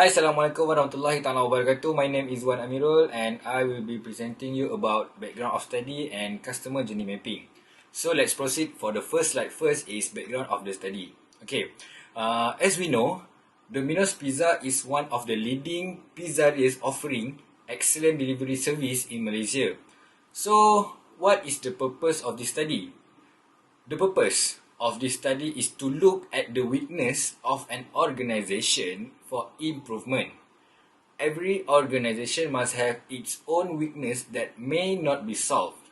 Hi, Assalamualaikum warahmatullahi taala wabarakatuh. My name is AMIRUL and I will be presenting you about background of study and customer journey mapping. So let's proceed for the first slide. First is background of the study. Okay, as we know, Domino's Pizza is one of the leading pizzerias offering excellent delivery service in Malaysia. So what is the purpose of this study? The purpose of this study is to look at the weakness of an organization for improvement. Every organization must have its own weakness that may not be solved.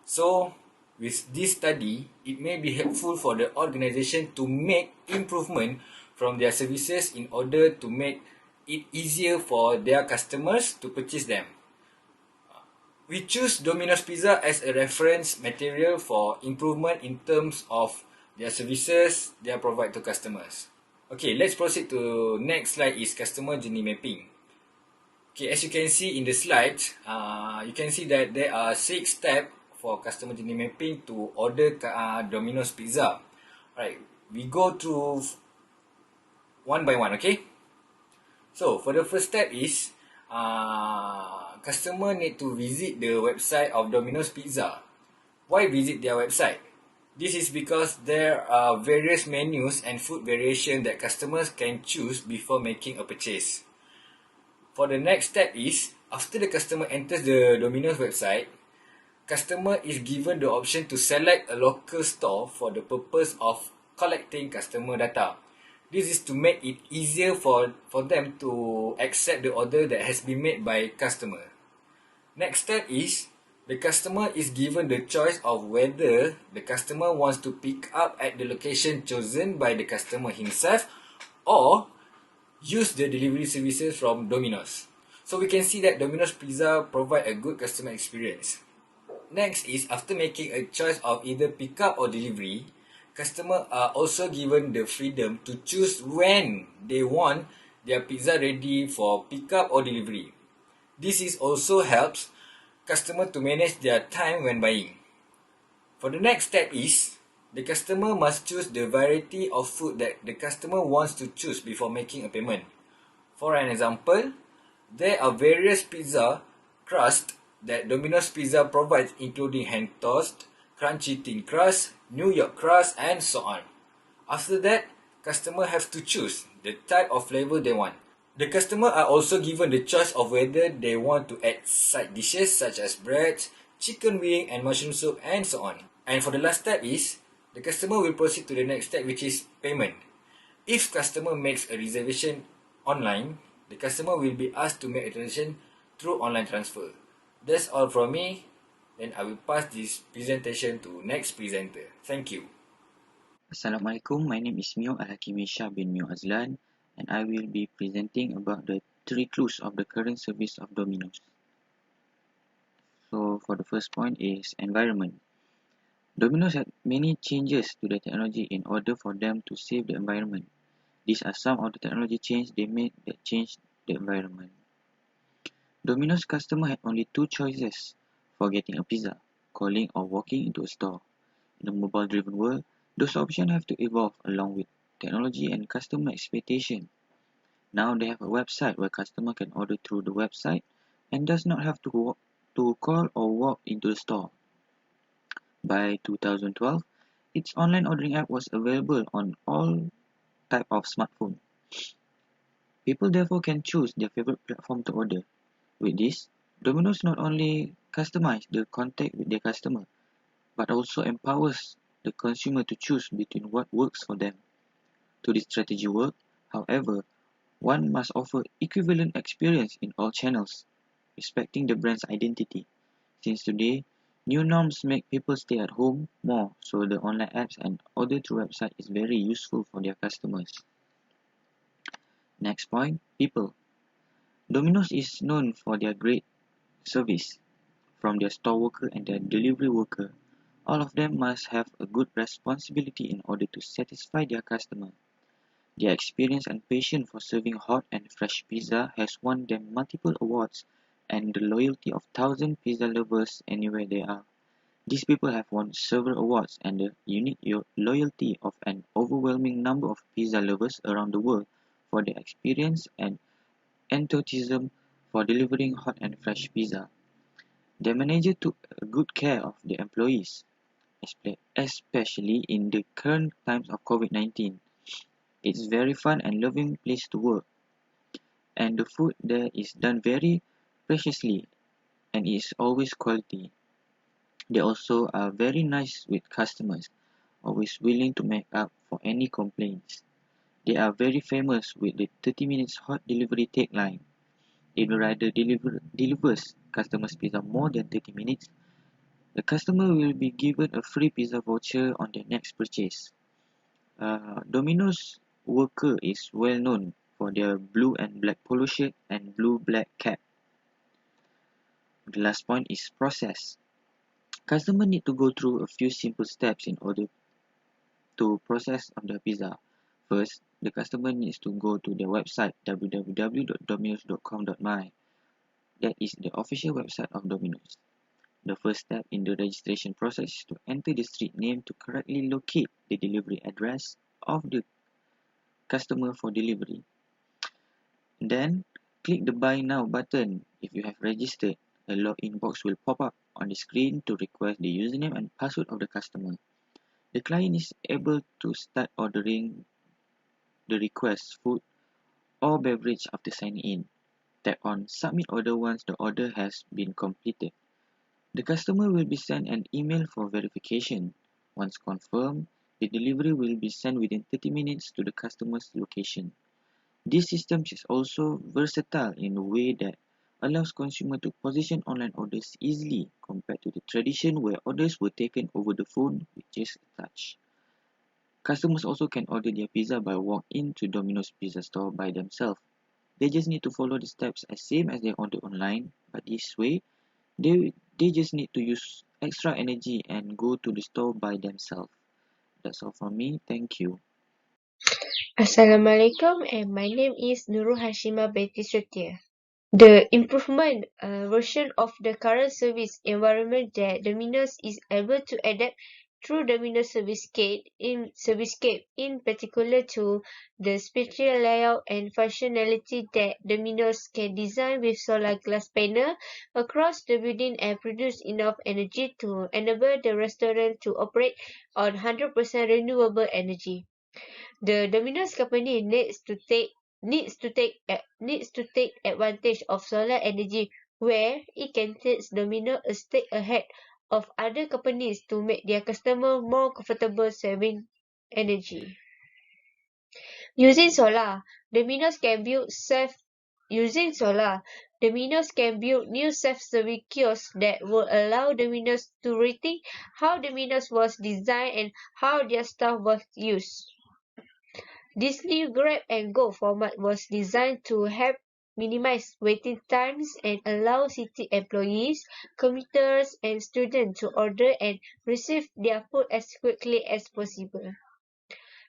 So, with this study, it may be helpful for the organization to make improvement from their services in order to make it easier for their customers to purchase them. We choose Domino's Pizza as a reference material for improvement in terms of their services they provide to customers. Okay, let's proceed to next slide is customer journey mapping. Okay, as you can see in the slides, you can see that there are 6 steps for customer journey mapping to order Domino's Pizza. Alright, we go through one by one, okay? So, for the first step is, customer need to visit the website of Domino's Pizza. Why visit their website? This is because there are various menus and food variation that customers can choose before making a purchase. For the next step is, after the customer enters the Domino's website, customer is given the option to select a local store for the purpose of collecting customer data. This is to make it easier for them to accept the order that has been made by customer. Next step is, the customer is given the choice of whether the customer wants to pick up at the location chosen by the customer himself or use the delivery services from Dominos. So we can see that Domino's Pizza provide a good customer experience. Next is, after making a choice of either pickup or delivery, customers are also given the freedom to choose when they want their pizza ready for pickup or delivery. This is also helps customer to manage their time when buying. For the next step is, the customer must choose the variety of food that the customer wants to choose before making a payment. For an example, there are various pizza crust that Domino's Pizza provides, including hand toast, crunchy thin crust, New York crust, and so on. After that, customer have to choose the type of flavor they want. The customer are also given the choice of whether they want to add side dishes such as bread, chicken wing, and mushroom soup, and so on. And for the last step is, the customer will proceed to the next step, which is payment. If customer makes a reservation online, the customer will be asked to make a transaction through online transfer. That's all from me. Then I will pass this presentation to next presenter. Thank you. Assalamualaikum, my name is Mior HAQIMIE bin Mior AZLAN, and I will be presenting about the 3 clues of the current service of Dominos. So for the first point is environment. Dominos had many changes to the technology in order for them to save the environment. These are some of the technology changes they made that changed the environment. Domino's customer had only 2 choices for getting a pizza, calling or walking into a store. In a mobile-driven world, those options have to evolve along with technology and customer expectation. Now they have a website where customer can order through the website and does not have to call or walk into the store. By 2012, its online ordering app was available on all type of smartphone. People therefore can choose their favorite platform to order. With this, Domino's not only customize the contact with their customer, but also empowers the consumer to choose between what works for them. To this strategy work, however, one must offer equivalent experience in all channels, respecting the brand's identity. Since today, new norms make people stay at home more, so the online apps and order through website is very useful for their customers. Next point, people. Domino's is known for their great service, from their store worker and their delivery worker. All of them must have a good responsibility in order to satisfy their customer. Their experience and passion for serving hot and fresh pizza has won them multiple awards and the loyalty of thousands pizza lovers anywhere they are. These people have won several awards and the unique loyalty of an overwhelming number of pizza lovers around the world for their experience and enthusiasm for delivering hot and fresh pizza. The manager took good care of the employees, especially in the current times of COVID-19. It's very fun and loving place to work, and the food there is done very preciously and is always quality. They also are very nice with customers, always willing to make up for any complaints. They are very famous with the 30 minutes hot delivery tagline. If the rider delivers customers pizza more than 30 minutes, the customer will be given a free pizza voucher on their next purchase. Domino's worker is well known for their blue and black polo shirt and blue-black cap. The last point is process. Customer need to go through a few simple steps in order to process on the pizza. First, the customer needs to go to their website www.dominos.com.my. That is the official website of Domino's. The first step in the registration process is to enter the street name to correctly locate the delivery address of the customer for delivery. Then, click the Buy Now button. If you have registered, a login box will pop up on the screen to request the username and password of the customer. The client is able to start ordering the request food or beverage after signing in. Tap on Submit Order once the order has been completed. The customer will be sent an email for verification. Once confirmed, the delivery will be sent within 30 minutes to the customer's location. This system is also versatile in a way that allows consumers to position online orders easily compared to the tradition where orders were taken over the phone with just a touch. Customers also can order their pizza by walking into Domino's pizza store by themselves. They just need to follow the steps as same as they order online, but this way, they just need to use extra energy and go to the store by themselves. That's all from me. Thank you. Assalamualaikum, and my name is NURUL HASHIMA binti SETIA. The improvement version of the current service environment that Dominos is able to adapt through Dominos Servicescape in particular to the spatial layout and functionality that Dominos can design with solar glass panel across the building and produce enough energy to enable the restaurant to operate on 100% renewable energy. The Dominos company needs to take advantage of solar energy where it can take Domino a step ahead of other companies to make their customer more comfortable saving energy. Using solar, Domino's can build new self-service kiosks that will allow Domino's to rethink how Domino's was designed and how their staff was used. This new grab and go format was designed to help minimize waiting times and allow city employees, commuters, and students to order and receive their food as quickly as possible.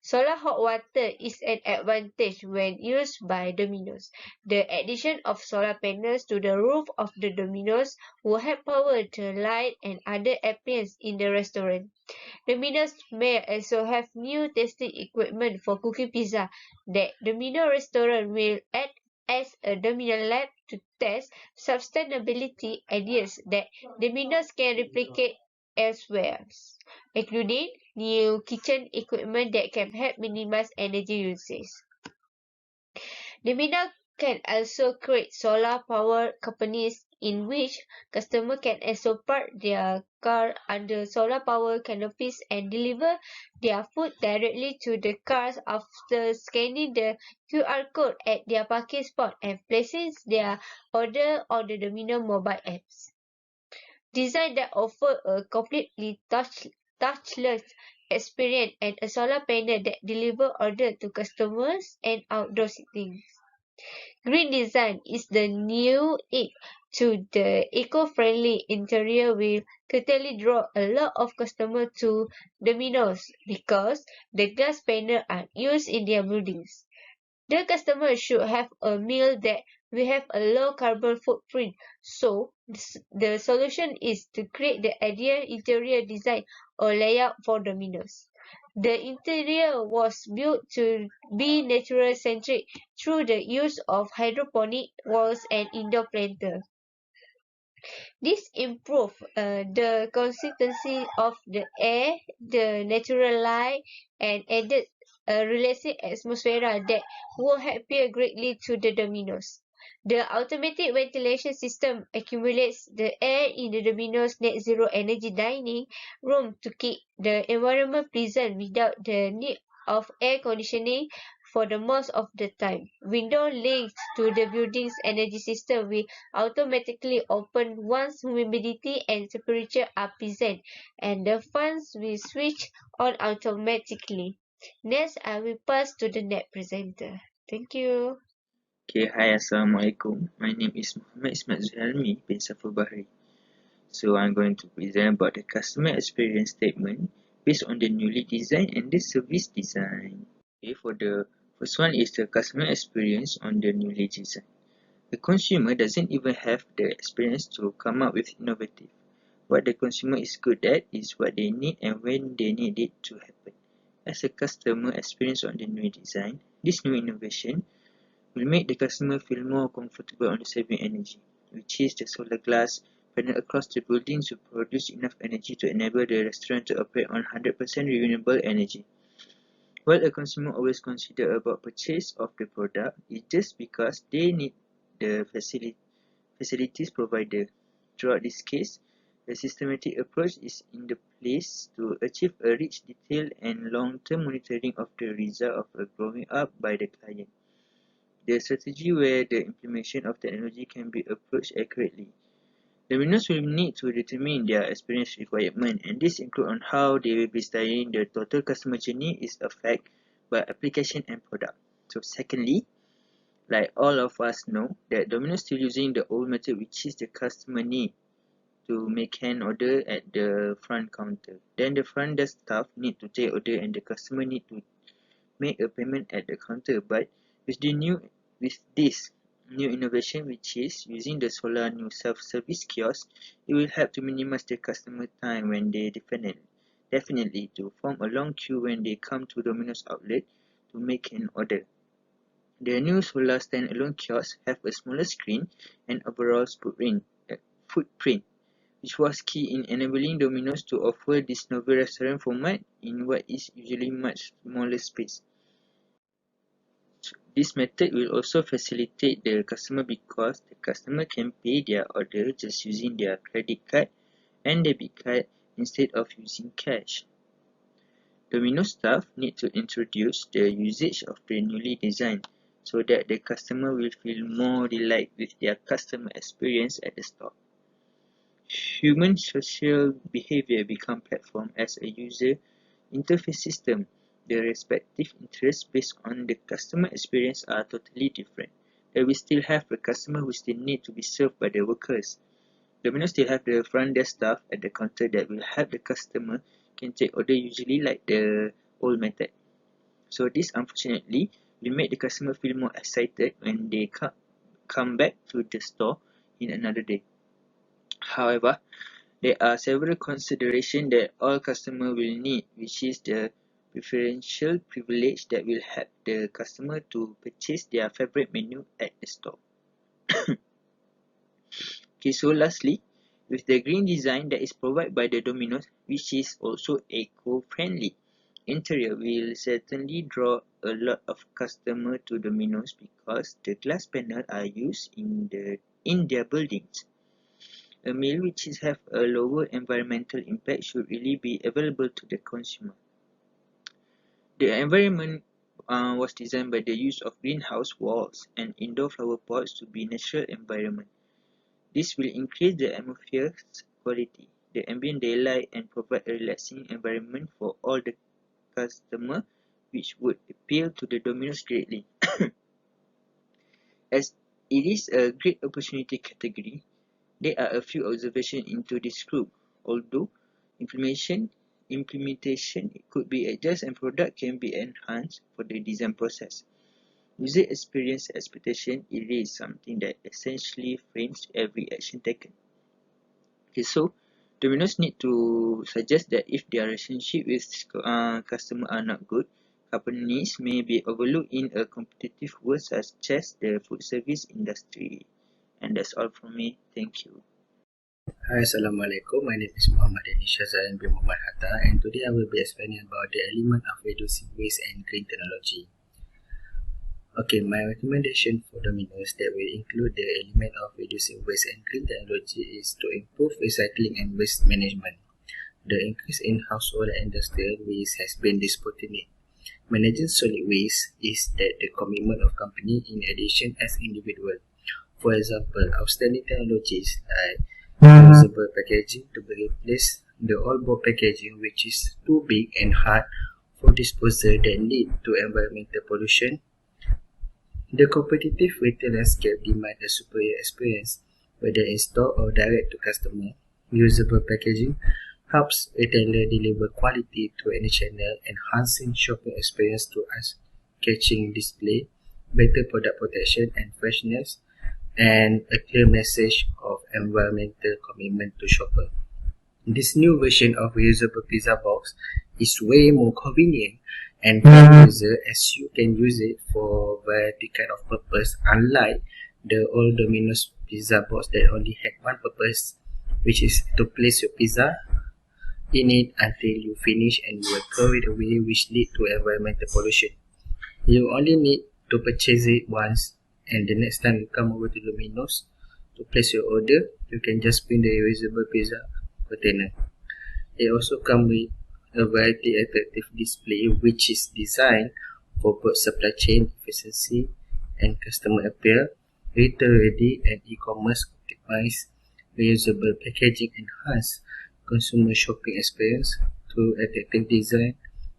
Solar hot water is an advantage when used by Domino's. The addition of solar panels to the roof of the Domino's will help power the light and other appliances in the restaurant. Domino's may also have new testing equipment for cooking pizza that Domino restaurant will add as a Domino lab to test sustainability ideas that Domino's can replicate elsewhere, including new kitchen equipment that can help minimize energy usage. Domino can also create solar power companies in which customers can also park their car under solar power canopies and deliver their food directly to the cars after scanning the QR code at their parking spot and placing their order on the Domino mobile apps. Design that offer a completely touchless experience and a solar panel that deliver order to customers and outdoor settings. Green design is the new edge to the eco-friendly interior will certainly draw a lot of customers to Domino's because the glass panels are used in their buildings. The customer should have a meal that will have a low carbon footprint, so the solution is to create the ideal interior design or layout for Domino's. The interior was built to be natural-centric through the use of hydroponic walls and indoor planter. This improved the consistency of the air, the natural light, and added a relaxing atmosphere that would appeal greatly to the Dominos. The automatic ventilation system accumulates the air in the Domino's net zero energy dining room to keep the environment pleasant without the need of air conditioning for the most of the time. Window linked to the building's energy system will automatically open once humidity and temperature are pleasant, and the fans will switch on automatically. Next, I will pass to the net presenter. Thank you. Okay, hi, Assalamualaikum. My name is ISMAT ZULHELMI bin BAHRI. So I'm going to present about the customer experience statement based on the newly designed and the service design. Okay, for the first one is the customer experience on the newly designed. The consumer doesn't even have the experience to come up with innovative. What the consumer is good at is what they need and when they need it to happen. As a customer experience on the new design, this new innovation will make the customer feel more comfortable on the saving energy, which is the solar glass panel across the buildings to produce enough energy to enable the restaurant to operate on 100% renewable energy. While a consumer always consider about purchase of the product, it's just because they need the facilities provided. Throughout this case, the systematic approach is in the place to achieve a rich, detailed, and long-term monitoring of the result of a growing up by the client. The strategy where the implementation of technology can be approached accurately. The winners will need to determine their experience requirement, and this includes on how they will be studying the total customer journey is affected by application and product. So secondly, like all of us know, that Domino's still using the old method, which is the customer need to make an order at the front counter. Then the front desk staff need to take order and the customer need to make a payment at the counter. But with this new innovation, which is using the solar new self-service kiosk, it will help to minimize the customer time when they definitely to form a long queue when they come to Domino's outlet to make an order. The new solar standalone kiosks have a smaller screen and overall footprint, which was key in enabling Domino's to offer this novel restaurant format in what is usually much smaller space. This method will also facilitate the customer because the customer can pay their order just using their credit card and debit card instead of using cash. Domino's staff need to introduce the usage of the newly designed so that the customer will feel more delight with their customer experience at the store. Human social behavior become platform as a user interface system. The respective interests based on the customer experience are totally different. There we still have the customer who still need to be served by the workers. Domino's still have the front desk staff at the counter that will help the customer can take order usually like the old method. So this unfortunately will make the customer feel more excited when they come back to the store in another day. However, there are several considerations that all customers will need, which is the preferential privilege that will help the customer to purchase their favorite menu at the store. Okay, so lastly, with the green design that is provided by the Dominos, which is also eco-friendly, interior will certainly draw a lot of customers to Dominos because the glass panels are used in their buildings. A meal which has a lower environmental impact should really be available to the consumer. The environment was designed by the use of greenhouse walls and indoor flower pots to be natural environment. This will increase the atmosphere's quality, the ambient daylight, and provide a relaxing environment for all the customers, which would appeal to the Domino's greatly. As it is a great opportunity category, there are a few observations into this group, although implementation could be adjusted and product can be enhanced for the design process. User experience expectation is something that essentially frames every action taken. Okay, so Dominos need to suggest that if their relationship with customer are not good, companies may be overlooked in a competitive world such as the food service industry. And that's all from me. Thank you. Hi, Assalamualaikum. My name is Muhammad DANIESH bin Muhammad HATA, and today I will be explaining about the element of reducing waste and green technology. Okay, my recommendation for Dominos that will include the element of reducing waste and green technology is to improve recycling and waste management. The increase in household and industrial waste has been disproportionate. Managing solid waste is that the commitment of company in addition as individual. For example, outstanding technologies like reusable packaging to replace the old board packaging which is too big and hard for disposal that lead to environmental pollution. The competitive retail landscape demands a superior experience, whether in store or direct to customer. Reusable packaging helps retailer deliver quality to any channel, enhancing shopping experience through eye-catching display, better product protection and freshness, and a clear message of environmental commitment to shopper. This new version of reusable pizza box is way more convenient and for user as you can use it for variety kind of purpose, unlike the old Dominos pizza box that only had one purpose, which is to place your pizza in it until you finish and you will throw it away, which lead to environmental pollution. You only need to purchase it once, and the next time you come over to Dominos to place your order, you can just print the reusable pizza container. It also comes with a variety attractive display which is designed for both supply chain efficiency and customer appeal. Retail ready and e-commerce optimized reusable packaging enhance consumer shopping experience through attractive design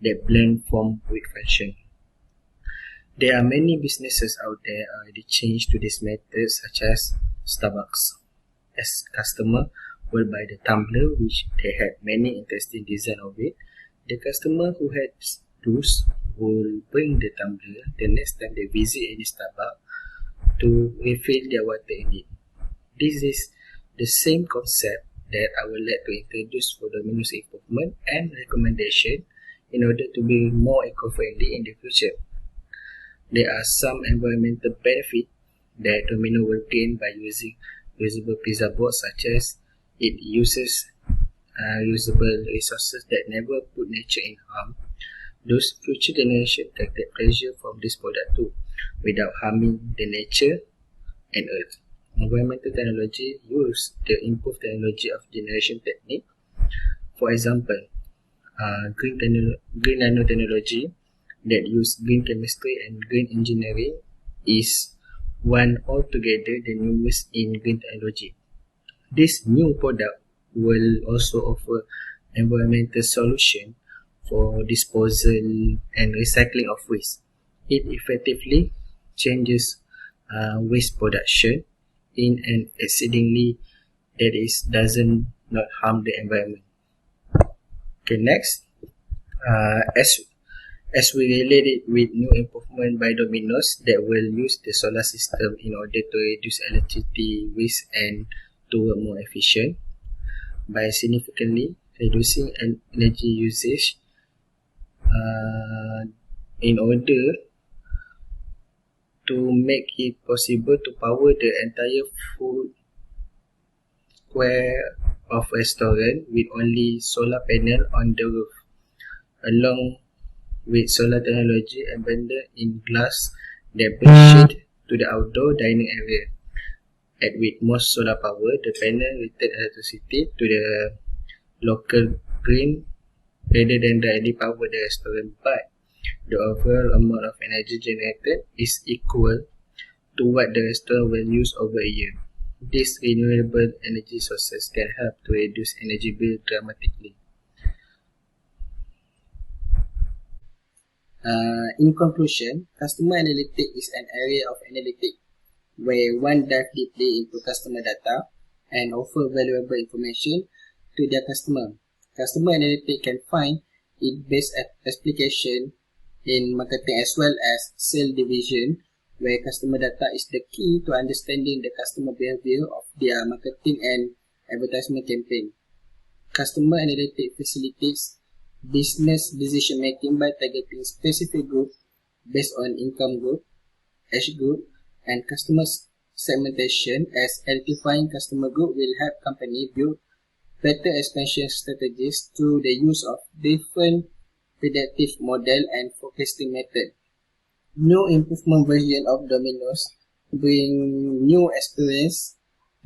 that blend form with fashion. There are many businesses out there already changed to this method, such as Starbucks. As customer will buy the tumbler, which they had many interesting design of it. The customer who had those will bring the tumbler the next time they visit any Starbucks to refill their water in it. This is the same concept that I would like to introduce for Domino's improvement and recommendation in order to be more eco-friendly in the future. There are some environmental benefits that Domino will gain by using reusable pizza box, such as it uses reusable resources that never put nature in harm. Those future generations can take pleasure from this product too, without harming the nature and earth. Environmental technology use the improved technology of generation technique. For example, green nanotechnology that use green chemistry and green engineering is one altogether the newest in green technology. This new product will also offer environmental solution for disposal and recycling of waste. It effectively changes waste production in an exceedingly that is doesn't not harm the environment. Okay, next, as we relate it with new improvement by Dominos that will use the solar system in order to reduce electricity waste and to work more efficient by significantly reducing energy usage in order to make it possible to power the entire food square of restaurant with only solar panel on the roof, along with solar technology embedded in glass that brings shade to the outdoor dining area. And with more solar power, the panel return electricity to the local grid rather than directly power the restaurant, but the overall amount of energy generated is equal to what the restaurant will use over a year. These renewable energy sources can help to reduce energy bill dramatically. In conclusion, customer analytics is an area of analytics where one dives deeply into customer data and offer valuable information to their customer. Customer analytics can find its best application in marketing as well as sales division, where customer data is the key to understanding the customer behavior of their marketing and advertisement campaign. customer analytic facilitates business decision making by targeting specific groups based on income group, age group, and customer segmentation, as identifying customer group will help company build better expansion strategies through the use of different predictive model and forecasting method. New improvement version of Dominos bring new experience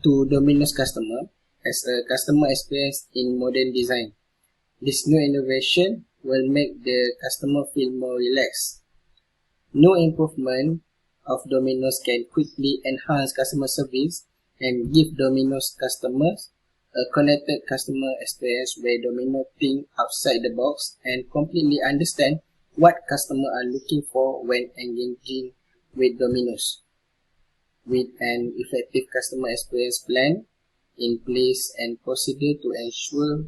to Dominos customer as a customer experience in modern design. This new innovation will make the customer feel more relaxed. New improvement of Dominos can quickly enhance customer service and give Dominos customers a connected customer experience where Domino think outside the box and completely understand what customers are looking for when engaging with Dominos. With an effective customer experience plan in place and procedure to ensure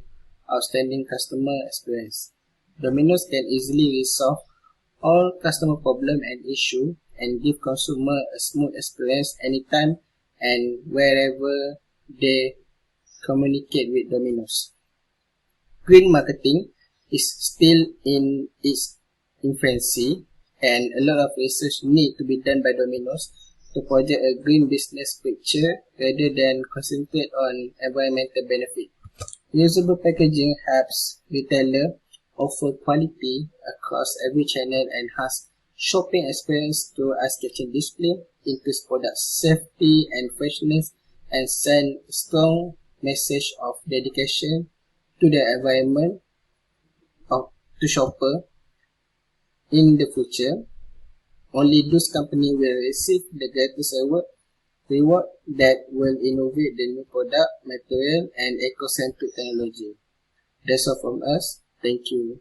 outstanding customer experience, Dominos can easily resolve all customer problem and issue and give consumer a smooth experience anytime and wherever they communicate with Dominos. Green marketing is still in its infancy, and a lot of research need to be done by Dominos to project a green business picture rather than concentrate on environmental benefit. Usable packaging helps retailer offer quality across every channel, enhance shopping experience through eye-catching display, increase product safety and freshness, and send strong message of dedication to the environment to shopper. In the future, only those companies will receive the greatest reward that will innovate the new product, material, and eco-centric technology. That's all from us. Thank you.